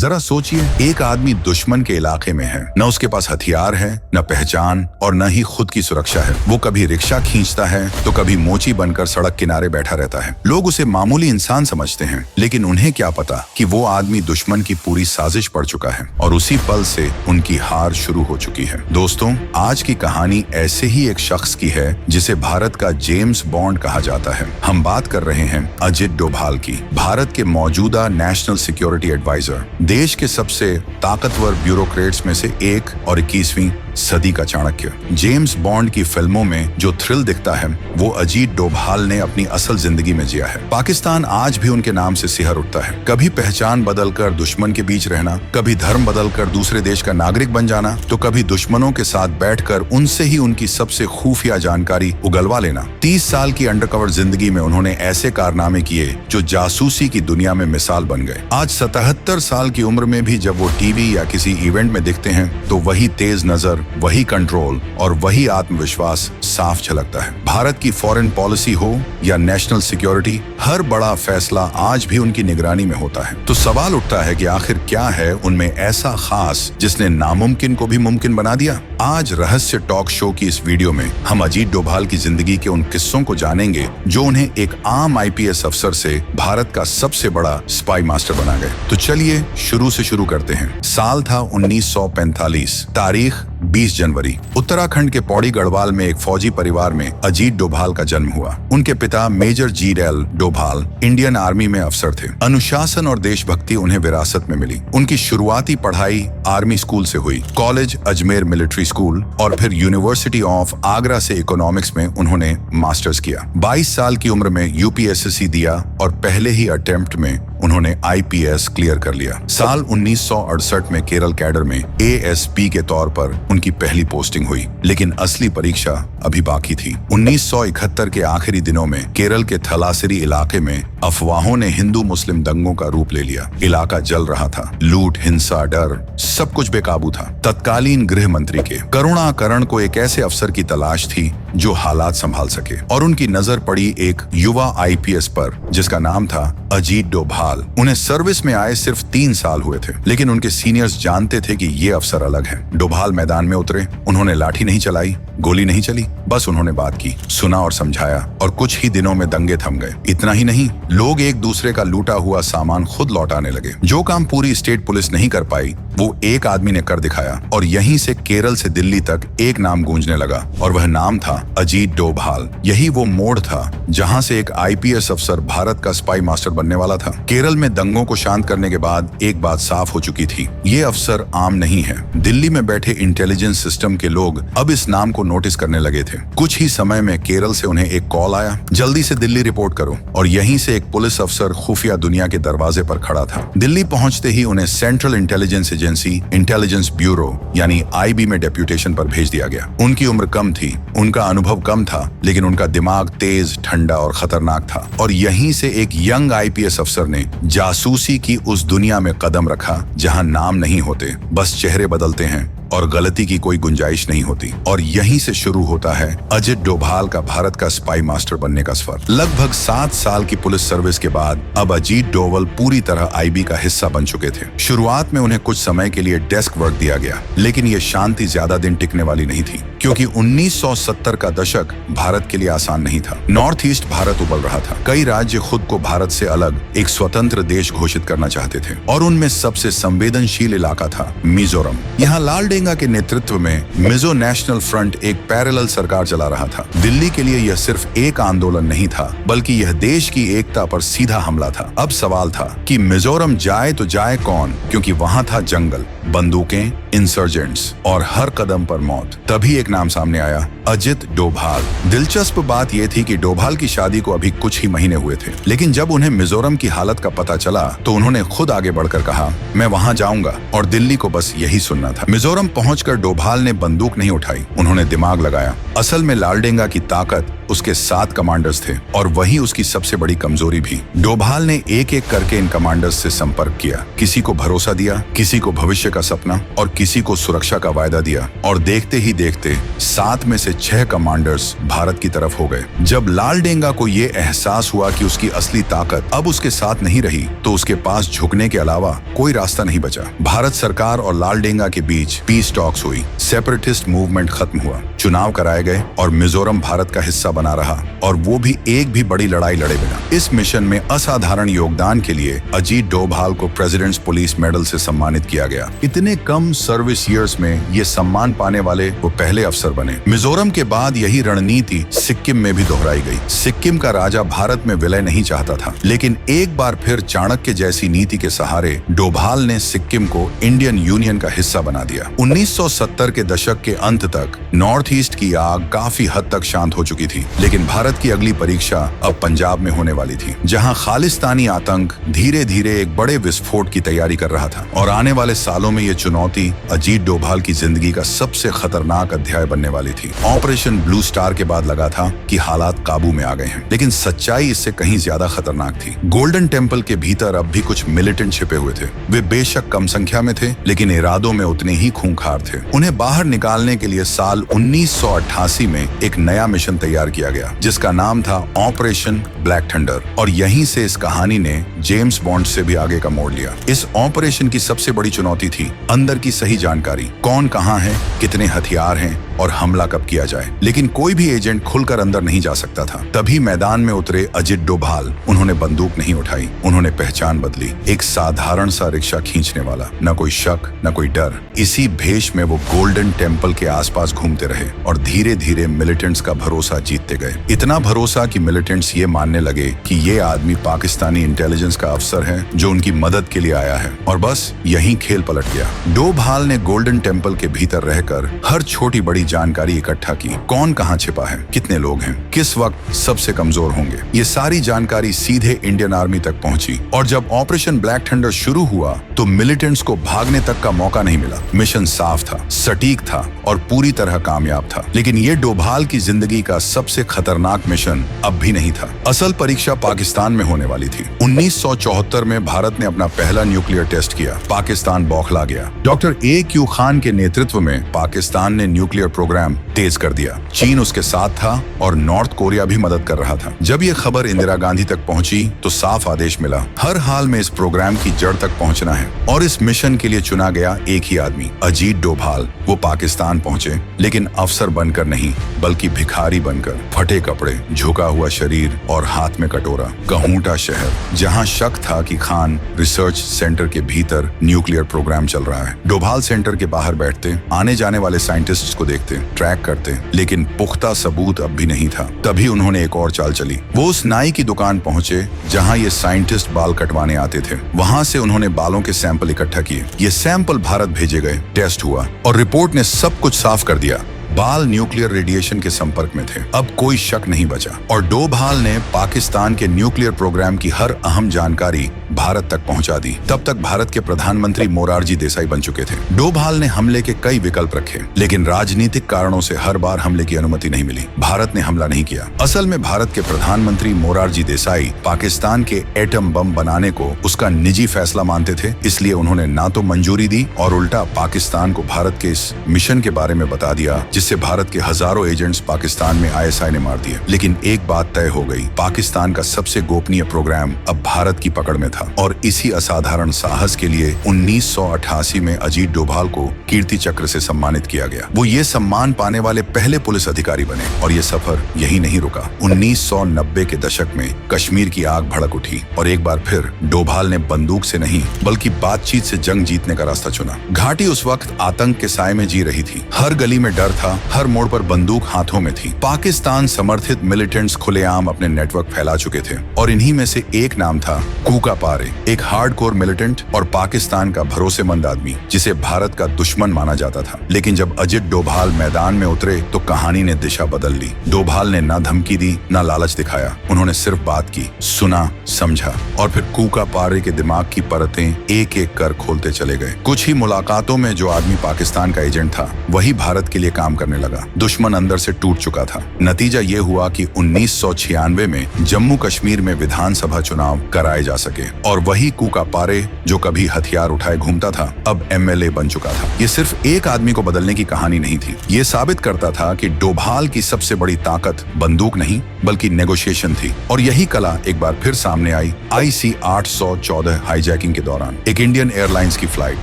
जरा सोचिए, एक आदमी दुश्मन के इलाके में है, न उसके पास हथियार है, न पहचान और न ही खुद की सुरक्षा है। वो कभी रिक्शा खींचता है तो कभी मोची बनकर सड़क किनारे बैठा रहता है। लोग उसे मामूली इंसान समझते हैं, लेकिन उन्हें क्या पता कि वो आदमी दुश्मन की पूरी साजिश पड़ चुका है और उसी पल से उनकी हार शुरू हो चुकी है। दोस्तों, आज की कहानी ऐसे ही एक शख्स की है जिसे भारत का जेम्स बॉन्ड कहा जाता है। हम बात कर रहे हैं अजित डोभाल की, भारत के मौजूदा नेशनल सिक्योरिटी एडवाइजर, देश के सबसे ताकतवर ब्यूरोक्रेट्स में से एक और 21वीं सदी का चाणक्य। जेम्स बॉन्ड की फिल्मों में जो थ्रिल दिखता है वो अजीत डोभाल ने अपनी असल जिंदगी में जिया है। पाकिस्तान आज भी उनके नाम से सिहर उठता है। कभी पहचान बदलकर दुश्मन के बीच रहना, कभी धर्म बदलकर दूसरे देश का नागरिक बन जाना, तो कभी दुश्मनों के साथ बैठकर उनसे ही उनकी सबसे खुफिया जानकारी उगलवा लेना। 30 साल की अंडरकवर जिंदगी में उन्होंने ऐसे कारनामे किए जो जासूसी की दुनिया में मिसाल बन गए। आज 77 साल की उम्र में भी जब वो टीवी या किसी इवेंट में दिखते हैं तो वही तेज नजर, वही कंट्रोल और वही आत्मविश्वास साफ झलकता है। भारत की फॉरेन पॉलिसी हो या नेशनल सिक्योरिटी, हर बड़ा फैसला आज भी उनकी निगरानी में होता है। तो सवाल उठता है कि आखिर क्या है उनमें ऐसा खास जिसने नामुमकिन को भी मुमकिन बना दिया। आज रहस्य टॉक शो की इस वीडियो में हम अजीत डोभाल की जिंदगी के उन किस्सों को जानेंगे जो उन्हें एक आम IPS अफसर से भारत का सबसे बड़ा स्पाई मास्टर बना गए। तो चलिए शुरू से शुरू करते हैं। साल था 1945, तारीख 20 जनवरी। उत्तराखंड के पौड़ी गढ़वाल में एक फौजी परिवार में अजीत डोभाल का जन्म हुआ। उनके पिता major GL Doval Indian army में अफसर थे। अनुशासन और देशभक्ति उन्हें विरासत में मिली। उनकी शुरुआती पढ़ाई आर्मी स्कूल से हुई, कॉलेज अजमेर मिलिट्री स्कूल और फिर यूनिवर्सिटी ऑफ आगरा से इकोनॉमिक्स में उन्होंने मास्टर्स किया। 22 साल की उम्र में UPSSC दिया और पहले ही अटेम्प्ट में उन्होंने IPS क्लियर कर लिया। साल 1968 में केरल कैडर में ASP के तौर पर उनकी पहली पोस्टिंग हुई, लेकिन असली परीक्षा अभी बाकी थी। 1971 के आखिरी दिनों में केरल के थलासिरी इलाके में अफवाहों ने हिंदू मुस्लिम दंगों का रूप ले लिया। इलाका जल रहा था, लूट, हिंसा, डर, सब कुछ बेकाबू था। तत्कालीन गृह मंत्री के करुणाकरण को एक ऐसे अफसर की तलाश थी जो हालात संभाल सके, और उनकी नजर पड़ी एक युवा IPS पर जिसका नाम था अजीत डोभाल। उन्हें सर्विस में आए सिर्फ 3 साल हुए थे, लेकिन उनके सीनियर्स जानते थे कि ये अफसर अलग है। डोभाल मैदान में उतरे, उन्होंने लाठी नहीं चलाई, गोली नहीं चली, बस उन्होंने बात की, सुना और समझाया, और कुछ ही दिनों में दंगे थम गए। इतना ही नहीं, लोग एक दूसरे का लूटा हुआ सामान खुद लौटाने लगे। जो काम पूरी स्टेट पुलिस नहीं कर पाई वो एक आदमी ने कर दिखाया, और यहीं से केरल से दिल्ली तक एक नाम गूंजने लगा, और वह नाम था अजीत डोभाल। यही वो मोड़ था जहां से एक IPS अफसर भारत का स्पाई मास्टर बनने वाला था। केरल में दंगों को शांत करने के बाद एक बात साफ हो चुकी थी, ये अफसर आम नहीं है। दिल्ली में बैठे इंटेलिजेंस सिस्टम के लोग अब इस नाम को नोटिस करने लगे थे। कुछ ही समय में केरल से उन्हें एक कॉल आया, जल्दी से दिल्ली रिपोर्ट करो, और यहीं से एक पुलिस अफसर खुफिया दुनिया के दरवाजे पर खड़ा था। दिल्ली पहुंचते ही उन्हें central intelligence agency intelligence bureau यानी IB में डेप्यूटेशन पर भेज दिया गया। उनकी उम्र कम थी, उनका अनुभव कम था, लेकिन उनका दिमाग तेज, ठंडा और खतरनाक था। और यहीं से एक यंग IPS अफसर ने जासूसी की उस दुनिया में कदम रखा जहां नाम नहीं होते, बस चेहरे बदलते हैं और गलती की कोई गुंजाइश नहीं होती। और यहीं से शुरू होता है अजित डोभाल का भारत का स्पाई मास्टर बनने का सफर। लगभग 7 साल की पुलिस सर्विस के बाद अब अजीत डोभाल पूरी तरह IB का हिस्सा बन चुके थे। शुरुआत में उन्हें कुछ समय के लिए डेस्क वर्क दिया गया, लेकिन ये शांति ज्यादा दिन टिकने वाली नहीं थी, क्योंकि 1970 का दशक भारत के लिए आसान नहीं था। नॉर्थ ईस्ट भारत उबल रहा था। कई राज्य खुद को भारत से अलग एक स्वतंत्र देश घोषित करना चाहते थे, और उनमें सबसे संवेदनशील इलाका था मिजोरम। यहाँ लाल डेंगा के नेतृत्व में मिजो नेशनल फ्रंट एक पैरेलल सरकार चला रहा था। दिल्ली के लिए यह सिर्फ एक आंदोलन नहीं था, बल्कि यह देश की एकता पर सीधा हमला था। अब सवाल था कि मिजोरम जाए तो जाए कौन, क्योंकि वहां था जंगल, बंदूकें, इंसर्जेंट्स और हर कदम पर मौत। तभी एक नाम सामने आया, अजित डोभाल। दिलचस्प बात यह थी कि डोभाल की शादी को अभी कुछ ही महीने हुए थे, लेकिन जब उन्हें मिजोरम की हालत का पता चला तो उन्होंने खुद आगे बढ़कर कहा, मैं वहां जाऊंगा, और दिल्ली को बस यही सुनना था। मिजोरम पहुंचकर डोभाल ने बंदूक नहीं उठाई, उन्होंने दिमाग लगाया। असल में लाल डेंगा की ताकत उसके 7 कमांडर्स थे और वही उसकी सबसे बड़ी कमजोरी भी। डोभाल ने एक एक करके इन कमांडर्स से संपर्क किया, किसी को भरोसा दिया, किसी को भविष्य का सपना और किसी को सुरक्षा का वायदा दिया, और देखते ही देखते 7 में से 6 कमांडर्स भारत की तरफ हो गए। जब लालडेंगा को ये एहसास हुआ कि उसकी असली ताकत अब उसके साथ नहीं रही, तो उसके पास झुकने के अलावा कोई रास्ता नहीं बचा। भारत सरकार और लालडेंगा के बीच पीस टॉक्स हुई, सेपरेटिस्ट मूवमेंट खत्म हुआ, चुनाव कराए गए और मिजोरम भारत का हिस्सा बना रहा, और वो भी एक भी बड़ी लड़ाई लड़े बिना। इस मिशन में असाधारण योगदान के लिए अजीत डोभाल को प्रेसिडेंट्स पुलिस मेडल से सम्मानित किया गया। इतने कम सर्विस ईयर्स में ये सम्मान पाने वाले वो पहले अफसर बने। मिजोरम के बाद यही रणनीति सिक्किम में भी दोहराई गई। सिक्किम का राजा भारत में विलय नहीं चाहता था, लेकिन एक बार फिर चाणक्य जैसी नीति के सहारे डोभाल ने सिक्किम को इंडियन यूनियन का हिस्सा बना दिया। 1970 के दशक के अंत तक नॉर्थ ईस्ट की आग काफी हद तक शांत हो चुकी थी, लेकिन भारत की अगली परीक्षा अब पंजाब में होने वाली थी, जहां खालिस्तानी आतंक धीरे धीरे एक बड़े विस्फोट की तैयारी कर रहा था। और आने वाले सालों में ये चुनौती अजीत डोभाल की जिंदगी का सबसे खतरनाक अध्याय बनने वाली थी। ऑपरेशन ब्लू स्टार के बाद लगा था कि हालात काबू में आ गए हैं, लेकिन सच्चाई इससे कहीं ज्यादा खतरनाक थी। गोल्डन टेम्पल के भीतर अब भी कुछ मिलिटेंट छिपे हुए थे। वे बेशक कम संख्या में थे, लेकिन इरादों में उतने ही खूंखार थे। उन्हें बाहर निकालने के लिए साल 1988 में एक नया मिशन तैयार किया गया, जिसका नाम था ऑपरेशन ब्लैक थंडर, और यहीं से इस कहानी ने जेम्स बॉन्ड से भी आगे का मोड़ लिया। इस ऑपरेशन की सबसे बड़ी चुनौती थी अंदर की सही जानकारी, कौन कहां है, कितने हथियार हैं और हमला कब किया जाए। लेकिन कोई भी एजेंट खुलकर अंदर नहीं जा सकता था। तभी मैदान में उतरे अजीत डोभाल। उन्होंने बंदूक नहीं उठाई, उन्होंने पहचान बदली, एक साधारण सा रिक्शा खींचने वाला। न कोई शक, न कोई डर। इसी भेष में वो गोल्डन टेम्पल के आसपास घूमते रहे और धीरे धीरे मिलिटेंट्स का भरोसा जीतते गए। इतना भरोसा कि मिलिटेंट्स ये मानने लगे कि ये आदमी पाकिस्तानी इंटेलिजेंस का अफसर है जो उनकी मदद के लिए आया है। और बस यहीं खेल पलट गया। डोभाल ने गोल्डन टेम्पल के भीतर रहकर हर छोटी बड़ी जानकारी इकट्ठा की। कौन कहां छिपा है, कितने लोग हैं, किस वक्त सबसे कमजोर होंगे। ये सारी जानकारी सीधे इंडियन आर्मी तक पहुंची, और जब ऑपरेशन ब्लैक थंडर शुरू हुआ तो मिलिटेंट्स को भागने तक का मौका नहीं मिला। मिशन साफ था, सटीक था और पूरी तरह कामयाब था। लेकिन ये डोभाल की जिंदगी का सबसे खतरनाक मिशन अब भी नहीं था। असल परीक्षा पाकिस्तान में होने वाली थी। 1974 में भारत ने अपना पहला न्यूक्लियर टेस्ट किया। पाकिस्तान बौखला गया। Doctor A.Q. खान के नेतृत्व में पाकिस्तान ने न्यूक्लियर प्रोग्राम तेज कर दिया। चीन उसके साथ था और नॉर्थ कोरिया भी मदद कर रहा था। जब ये खबर इंदिरा गांधी तक पहुंची तो साफ आदेश मिला, हर हाल में इस प्रोग्राम की जड़ तक पहुंचना है। और इस मिशन के लिए चुना गया एक ही आदमी, अजीत डोभाल। वो पाकिस्तान पहुंचे, लेकिन अफसर बनकर नहीं, बल्कि भिखारी बनकर। फटे कपड़े, झुका हुआ शरीर और हाथ में कटोरा। कहूटा शहर, जहां शक था कि खान रिसर्च सेंटर के भीतर न्यूक्लियर प्रोग्राम चल रहा है। डोभाल सेंटर के बाहर बैठते, आने जाने वाले साइंटिस्ट्स को देखते, ट्रैक करते, लेकिन पुख्ता सबूत अब भी नहीं था। तभी उन्होंने एक और चाल चली। वो उस नाई की दुकान पहुंचे जहां ये साइंटिस्ट बाल कटवाने आते थे। वहां से उन्होंने बालों के सैंपल इकट्ठा किए। ये सैंपल भारत भेजे गए, टेस्ट हुआ और रिपोर्ट ने सब कुछ साफ कर दिया। बाल न्यूक्लियर रेडिएशन के संपर्क में थे। अब कोई शक नहीं बचा और डोभाल ने पाकिस्तान के न्यूक्लियर प्रोग्राम की हर अहम जानकारी भारत तक पहुंचा दी। तब तक भारत के प्रधानमंत्री मोरारजी देसाई बन चुके थे। डोभाल ने हमले के कई विकल्प रखे, लेकिन राजनीतिक कारणों से हर बार हमले की अनुमति नहीं मिली। भारत ने हमला नहीं किया। असल में भारत के प्रधानमंत्री मोरारजी देसाई पाकिस्तान के एटम बम बनाने को उसका निजी फैसला मानते थे, इसलिए उन्होंने ना तो मंजूरी दी और उल्टा पाकिस्तान को भारत के इस मिशन के बारे में बता दिया, जिससे भारत के हजारों एजेंट्स पाकिस्तान में ISI ने मार दिए। लेकिन एक बात तय हो गई, पाकिस्तान का सबसे गोपनीय प्रोग्राम अब भारत की पकड़ में था। और इसी असाधारण साहस के लिए 1988 में अजीत डोभाल को कीर्ति चक्र से सम्मानित किया गया। वो ये सम्मान पाने वाले पहले पुलिस अधिकारी बने। और ये सफर यही नहीं रुका। 1990 के दशक में कश्मीर की आग भड़क उठी और एक बार फिर डोभाल ने बंदूक से नहीं बल्कि बातचीत से जंग जीतने का रास्ता चुना। घाटी उस वक्त आतंक के साए में जी रही थी। हर गली में डर था, हर मोड़ पर बंदूक हाथों में थी। पाकिस्तान समर्थित मिलिटेंट्स खुलेआम अपने नेटवर्क फैला चुके थे और इन्हीं में से एक नाम था कूका पारे, एक हार्डकोर मिलिटेंट और पाकिस्तान का भरोसेमंद आदमी जिसे भारत का दुश्मन माना जाता था। लेकिन जब अजीत डोभाल मैदान में उतरे तो कहानी ने दिशा बदल ली। डोभाल ने ना धमकी दी, ना लालच दिखाया। उन्होंने सिर्फ बात की, सुना, समझा और फिर कूका पारे के दिमाग की परतें एक एक कर खोलते चले गए। कुछ ही मुलाकातों में जो आदमी पाकिस्तान का एजेंट था वही भारत के लिए काम करने लगा। दुश्मन अंदर से टूट चुका था। नतीजा ये हुआ कि 1996 में जम्मू कश्मीर में विधानसभा चुनाव कराए जा सके और वही कूका पारे जो कभी हथियार उठाए घूमता था अब एमएलए बन चुका था। ये सिर्फ एक आदमी को बदलने की कहानी नहीं थी, ये साबित करता था कि डोभाल की सबसे बड़ी ताकत बंदूक नहीं बल्कि नेगोशिएशन थी। और यही कला एक बार फिर सामने आई IC 814 हाईजैकिंग के दौरान। एक इंडियन एयरलाइंस की फ्लाइट,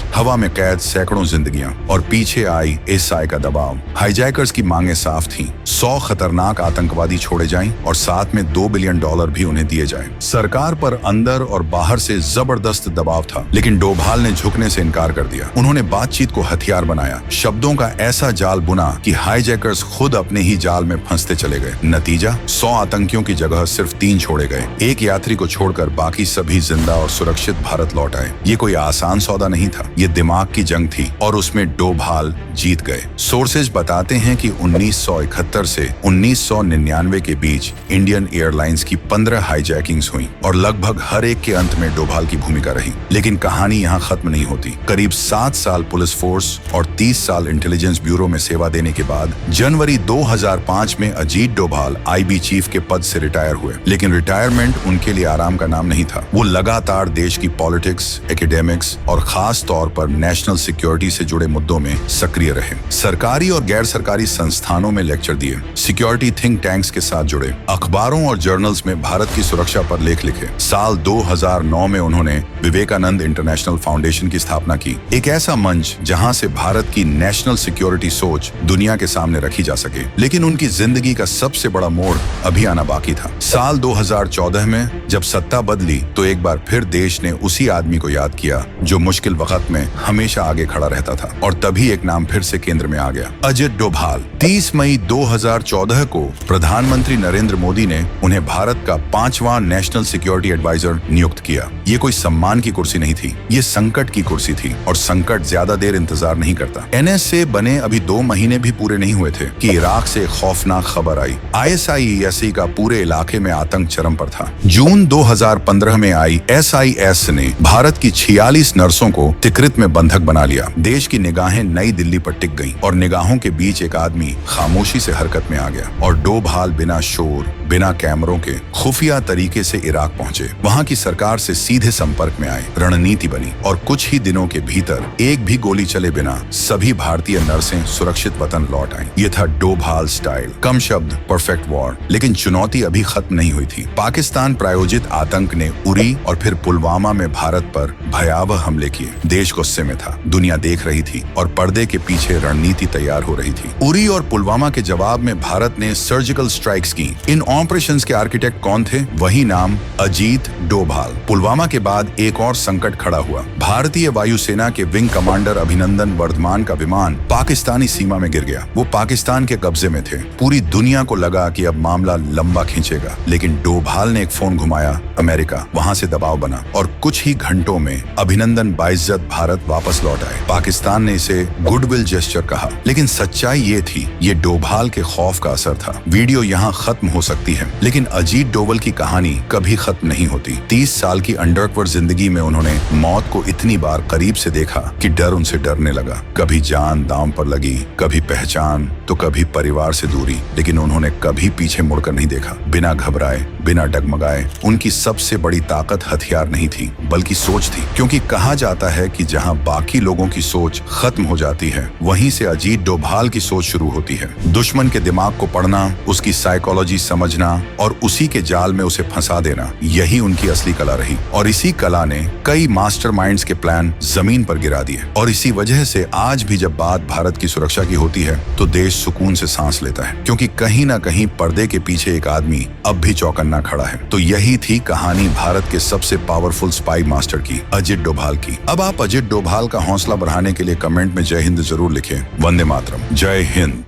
हवा में कैद सैकड़ों जिंदगियां और पीछे आई SI का दबाव। हाईजैकर्स की मांगे साफ थीं, 100 खतरनाक आतंकवादी छोड़े जाएं और साथ में $2 बिलियन भी उन्हें दिए जाएं। सरकार पर अंदर और बाहर से जबरदस्त दबाव था, लेकिन डोभाल ने झुकने से इनकार कर दिया। उन्होंने बातचीत को हथियार बनाया, शब्दों का ऐसा जाल बुना कि हाईजैकर्स खुद अपने ही जाल में फंसते चले गए। नतीजा 100 आतंकियों की जगह सिर्फ 3 छोड़े गए। एक यात्री को छोड़कर बाकी सभी जिंदा और सुरक्षित भारत लौट आए। ये कोई आसान सौदा नहीं था, ये दिमाग की जंग थी और उसमें डोभाल जीत गए। सोर्सेज बताते हैं कि 1971 से 1999 के बीच इंडियन एयरलाइंस की 15 हाईजैकिंग्स हुई और लगभग हर एक के अंत में डोभाल की भूमिका रही। लेकिन कहानी यहाँ खत्म नहीं होती। करीब 7 साल पुलिस फोर्स और 30 साल इंटेलिजेंस ब्यूरो में सेवा देने के बाद जनवरी 2005 में अजीत डोभाल IB चीफ के पद से रिटायर हुए। लेकिन रिटायरमेंट उनके लिए आराम का नाम नहीं था। वो लगातार देश की पॉलिटिक्स, एकेडेमिक्स और खास तौर पर नेशनल सिक्योरिटी से जुड़े मुद्दों में सक्रिय रहे। सरकारी और गैर सरकारी संस्थानों में लेक्चर दिए, सिक्योरिटी थिंक टैंक्स के साथ जुड़े, अखबारों और जर्नल्स में भारत की सुरक्षा पर लेख लिखे। साल 2009 में उन्होंने विवेकानंद इंटरनेशनल फाउंडेशन की स्थापना की, एक ऐसा मंच जहां से भारत की नेशनल सिक्योरिटी सोच दुनिया के सामने रखी जा सके। लेकिन उनकी जिंदगी का सबसे बड़ा मोड़ अभी आना बाकी था। साल 2014 में जब सत्ता बदली तो एक बार फिर देश ने उसी आदमी को याद किया जो मुश्किल वक्त में हमेशा आगे खड़ा रहता था। और तभी एक नाम फिर से केंद्र में आ गया, अजित डोभाल। 30 मई 2014 को प्रधानमंत्री नरेंद्र मोदी ने उन्हें भारत का 5वां नेशनल सिक्योरिटी एडवाइजर नियुक्त किया। ये कोई सम्मान की कुर्सी नहीं थी, ये संकट की कुर्सी थी और संकट ज्यादा देर इंतजार नहीं करता। NSA बने अभी 2 महीने भी पूरे नहीं हुए थे कि इराक से खौफनाक खबर आई। ISIS का पूरे इलाके में आतंक चरम पर था। जून 2015 में आई SIS ने भारत की 46 नर्सों को तिकरित में बंधक बना लिया। देश की निगाहें नई दिल्ली पर टिक गईं और निगाहों के बीच एक आदमी खामोशी से हरकत में आ गया और डोभाल बिना शोर, बिना कैमरों के खुफिया तरीके से इराक पहुंचे। वहां की सरकार से सीधे संपर्क में आए, रणनीति बनी और कुछ ही दिनों के भीतर एक भी गोली चले बिना सभी भारतीय नर्सें सुरक्षित वतन लौट आईं। ये था डोभाल स्टाइल, कम शब्द परफेक्ट वॉर। लेकिन चुनौती अभी खत्म नहीं हुई थी। पाकिस्तान प्रायोजित आतंक ने उरी और फिर पुलवामा में भारत पर भयावह हमले किए। देश गुस्से में था, दुनिया देख रही थी और पर्दे के पीछे रणनीति तैयार हो रही थी। उरी और पुलवामा के जवाब में भारत ने सर्जिकल स्ट्राइक्स की। इन ऑपरेशंस के आर्किटेक्ट कौन थे? वही नाम, अजीत डोभाल। पुलवामा के बाद एक और संकट खड़ा हुआ। भारतीय वायुसेना के विंग कमांडर अभिनंदन वर्धमान का विमान पाकिस्तानी सीमा में गिर गया। वो पाकिस्तान के कब्जे में थे। पूरी दुनिया को लगा कि अब मामला लंबा खींचेगा, लेकिन डोभाल ने एक फोन घुमाया अमेरिका। वहां से दबाव बना और कुछ ही घंटों में अभिनंदन बाइज्जत भारत वापस लौट आए। पाकिस्तान ने इसे गुडविल जेस्चर कहा, लेकिन सच्चाई ये थी, ये डोभाल के खौफ का असर था। वीडियो यहाँ खत्म हो सकती है, लेकिन अजीत डोभाल की कहानी कभी खत्म नहीं होती। 30 साल की अंडरकवर जिंदगी में उन्होंने मौत को इतनी बार करीब से देखा कि डर उनसे डरने लगा। कभी जान दांव पर लगी, कभी पहचान तो कभी परिवार से दूरी, लेकिन उन्होंने कभी पीछे मुड़कर नहीं देखा। बिना घबराए, बिना डगमगाए। उनकी सबसे बड़ी ताकत हथियार नहीं थी बल्कि सोच थी, क्योंकि कहा जाता है कि जहां बाकी लोगों की सोच खत्म हो जाती है, वहीं से अजीत डोभाल की सोच शुरू होती है। दुश्मन के दिमाग को पढ़ना, उसकी साइकोलॉजी समझना और उसी के जाल में उसे फंसा देना, यही उनकी असली कला रही। और इसी कला ने कई मास्टरमाइंड्स के प्लान जमीन पर गिरा दिए। और इसी वजह से आज भी जब बात भारत की सुरक्षा की होती है तो देश सुकून से सांस लेता है, क्योंकि कहीं ना कहीं पर्दे के पीछे एक आदमी अब भी चौकन्ना खड़ा है। तो यही थी कहानी भारत के सबसे पावरफुल स्पाई मास्टर की, अजित डोभाल की। अब आप अजित डोभाल का हौसला बढ़ाने के लिए कमेंट में जय हिंद जरूर लिखें। वंदे मातरम। जय हिंद।